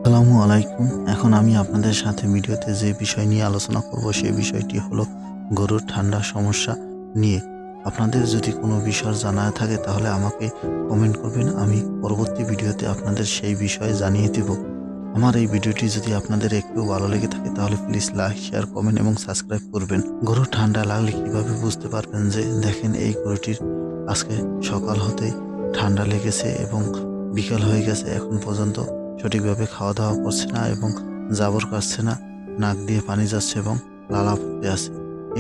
আসসালামু আলাইকুম। এখন আমি আপনাদের সাথে ভিডিওতে যে বিষয় নিয়ে আলোচনা করব সেই বিষয়টি হলো গরুর ঠান্ডা সমস্যা নিয়ে। আপনাদের যদি কোনো বিষয় জানা থাকে তাহলে আমাকে কমেন্ট করবেন, আমি পরবর্তী ভিডিওতে আপনাদের সেই বিষয়ে জানিয়ে দেব। আমার এই ভিডিওটি যদি আপনাদের একটু ভালো লেগে থাকে তাহলে প্লিজ লাইক, শেয়ার, কমেন্ট এবং সাবস্ক্রাইব করবেন। গরুর ঠান্ডা লাগলে কিভাবে বুঝতে পারবেন? যে দেখেন, এই গরুটির আজকে সকাল হতেই ঠান্ডা লেগেছে এবং বিকাল হয়ে গেছে, এখন পর্যন্ত সঠিকভাবে খাওয়া দাওয়া করছে না এবং জাবর কাটছে না, নাক দিয়ে পানি যাচ্ছে এবং লালা পড়তে আছে।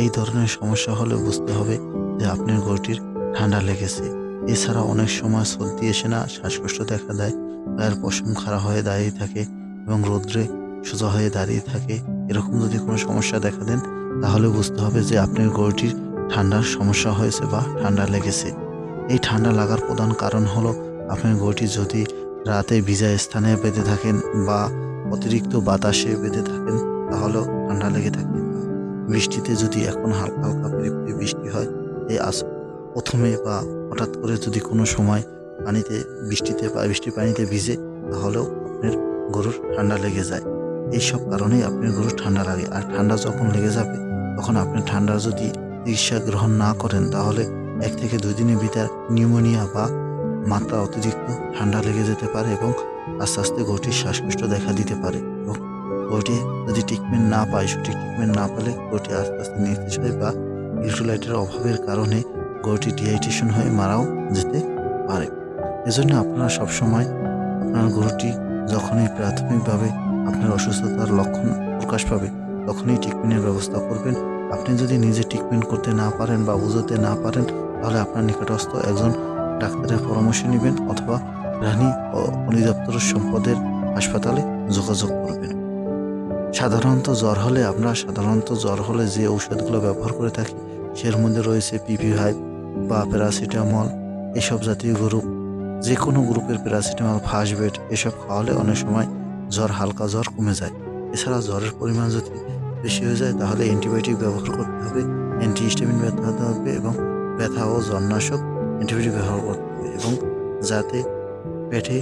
এই ধরনের সমস্যা হলে বুঝতে হবে যে আপনার গরুটির ঠান্ডা লেগেছে। এছাড়া অনেক সময় সর্দি এসে না, শ্বাসকষ্ট দেখা দেয়, গায়ের পশম খাড়া হয়ে দাঁড়িয়ে থাকে এবং রৌদ্রে সোজা হয়ে দাঁড়িয়ে থাকে। এরকম যদি কোনো সমস্যা দেখা দেন তাহলে বুঝতে হবে যে আপনার গরুটির ঠান্ডার সমস্যা হয়েছে বা ঠান্ডা লেগেছে। এই ঠান্ডা লাগার প্রধান কারণ হলো আপনার গরুটি যদি রাতে ভিজা স্থানে বেঁধে থাকেন বা অতিরিক্ত বাতাসে বেঁধে থাকেন তাহলেও ঠান্ডা লেগে থাকে। বৃষ্টিতে যদি এখন হালকা হালকা ফিরে বৃষ্টি হয়, এই প্রথমে বা হঠাৎ করে যদি কোনো সময় পানিতে বৃষ্টিতে বা বৃষ্টির পানিতে ভিজে তাহলেও আপনার গরুর ঠান্ডা লেগে যায়। এইসব কারণেই আপনার গরুর ঠান্ডা লাগে। আর ঠান্ডা যখন লেগে যাবে তখন আপনি ঠান্ডার যদি চিকিৎসা গ্রহণ না করেন তাহলে 1 থেকে 2 দিনের ভিতর নিউমোনিয়া বা মাত্রা অতিরিক্ত ঠান্ডা লেগে যেতে পারে এবং আস্তে আস্তে গরুটির শ্বাসকষ্ট দেখা দিতে পারে। এবং গরুটি যদি ট্রিটমেন্ট না পায়, সঠিক ট্রিটমেন্ট না পেলে গরুটি আস্তে আস্তে নিস্তেজ হয় বা ইলেক্ট্রোলাইটের অভাবের কারণে গরুটি ডিহাইড্রেশন হয়ে মারাও যেতে পারে। এজন্য আপনারা সবসময় আপনার গরুটি যখনই প্রাথমিকভাবে আপনার অসুস্থতার লক্ষণ প্রকাশ পাবে তখনই ট্রিটমেন্টের ব্যবস্থা করবেন। আপনি যদি নিজে ট্রিটমেন্ট করতে না পারেন বা বুঝতে না পারেন তাহলে আপনার নিকটস্থ একজন ডাক্তারের পরামর্শ নেবেন অথবা প্রাণী অধিদপ্তর সম্পদের হাসপাতালে যোগাযোগ করবেন। সাধারণত জ্বর হলে যে ঔষধগুলো ব্যবহার করে থাকি সের মধ্যে রয়েছে PP5 বা প্যারাসিটামল। এসব জাতীয় গ্রুপ, যে কোনো গ্রুপের প্যারাসিটামল, ফাস্টবেড এসব খাওয়ালে অনেক সময় হালকা জ্বর কমে যায়। এছাড়া জ্বরের পরিমাণ যদি বেশি হয়ে যায় তাহলে অ্যান্টিবায়োটিক ব্যবহার করতে হবে, অ্যান্টিহিস্টামিন ব্যবহার হবে এবং ব্যথা ও জ্বরনাশক অ্যান্টিবায়োটিক ব্যবহার করতে হবে। এবং যাতে পেটে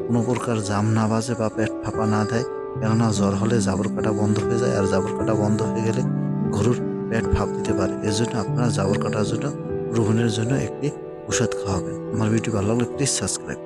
কোনো প্রকার জাম না বাজে বা পেট ফাঁপা না দেয়, কেননা জ্বর হলে জাবর কাটা বন্ধ হয়ে যায়, আর জাবর কাটা বন্ধ হয়ে গেলে গরুর পেট ফাঁপ দিতে পারে। এর জন্য আপনারা জাবর কাটার জন্য গ্রহণের জন্য একটি ওষুধ খাওয়াবেন। আমার ভিডিও ভালো লাগলে প্লিজ সাবস্ক্রাইব।